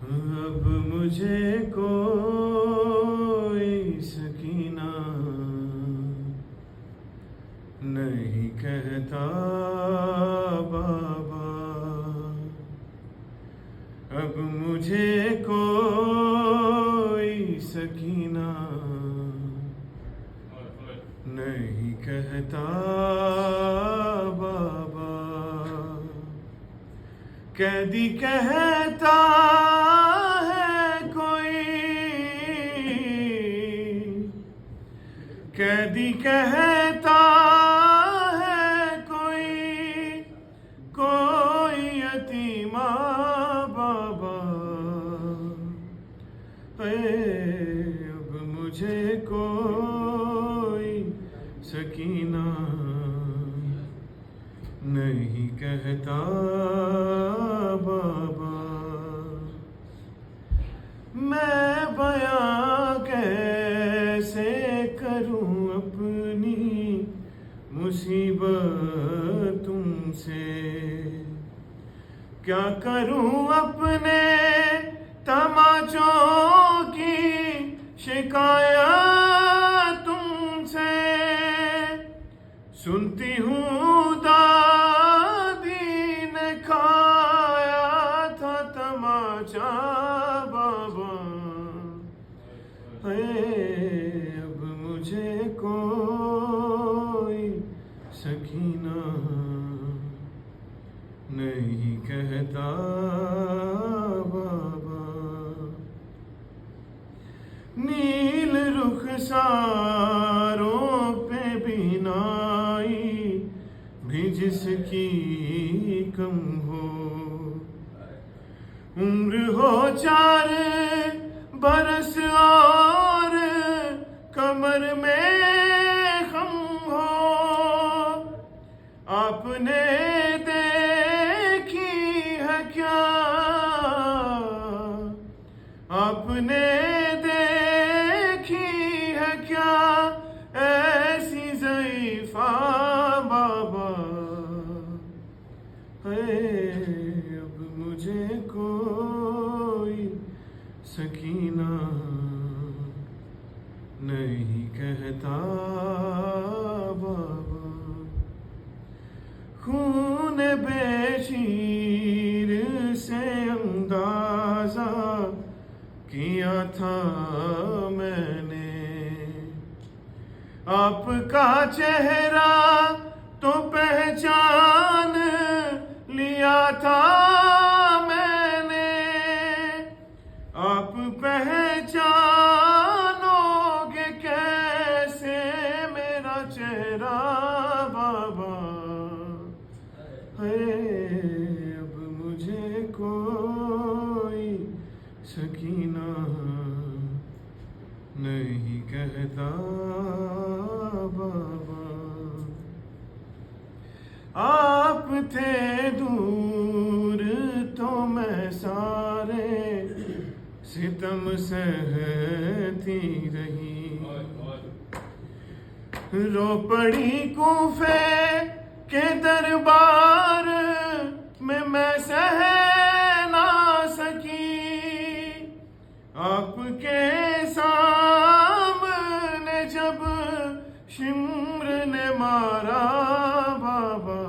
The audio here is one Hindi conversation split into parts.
अब मुझे कोई सकीना नहीं कहता बाबा। अब मुझे कोई सकीना नहीं कहता बाबा। कैदी कहता है कोई, कैदी कहता है कोई, कोई यतीमा बाबा। अब मुझे कोई सकीना नहीं कहता बाबा। मैं बयां कैसे करूं अपनी मुसीबत तुमसे, क्या करूं अपने तमाचों की शिकायत तुमसे। सुनती हूँ दादी ने खाया था तमाचा बाबा। अब मुझे कोई सकीना नहीं कहता बाबा। नील रुखसारों पे बीनाई भी जिसकी कम हो, उम्र हो 4 बरस और कमर में खम हो। आपने देखी है क्या, आपने देखी है क्या ऐसी ज़ईफ़ा बाबा। अब मुझे कोई सकीना नहीं कहता बाबा। खून बेशीर से अंदाज़ा किया था मैंने, आपका चेहरा तो पहचान लिया था मैंने। आप पहचानोगे कैसे मेरा चेहरा बाबा। अब मुझे कोई सकीना नहीं कहता बाबा। आप थे दूर तो मैं सारे सितम सहती रही। रो पड़ी कूफे के दरबार में मैं सह ना सकी। आपके सामने जब शिम्र ने मारा बाबा।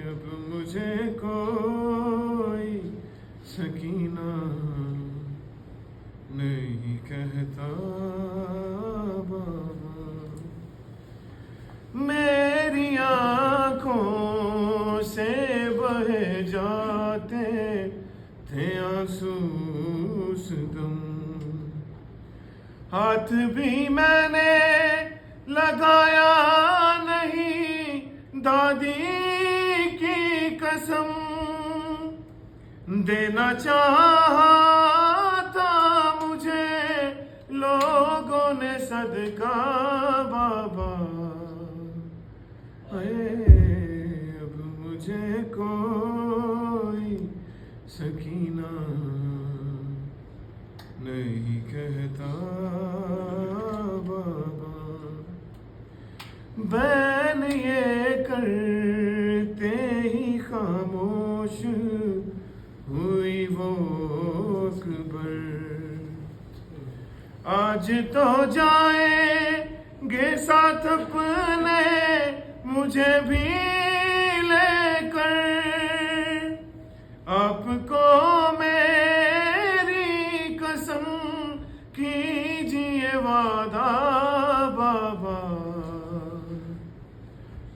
अब मुझे कोई सकीना नहीं कहता बाबा। मेरी आँखों से बहे जाते थे आंसू उस दम। हाथ भी मैंने लगाया नहीं दादी की कसम। देना चाहा था मुझे लोगों ने सदका बाबा। अब मुझे कोई सकीना नहीं कहता बाबा। बैन ये करते ही खामोश खामोश हुई वो अकबर। आज तो जाएंगे साथ अपने मुझे भी लेकर, आपको मेरी कसम कीजिए वादा बाबा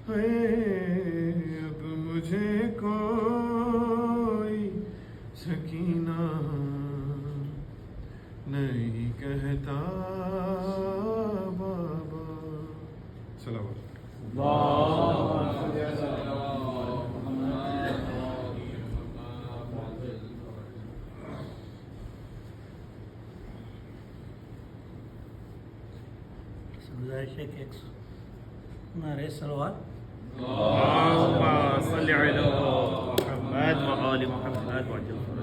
है। अब मुझे कोई सकीना नहीं कहता बाबा। सलाम। गुजारिश है कि एक नारे सलवात अल्लाहुम्मा सल्लि अला मुहम्मद व आलि मुहम्मद।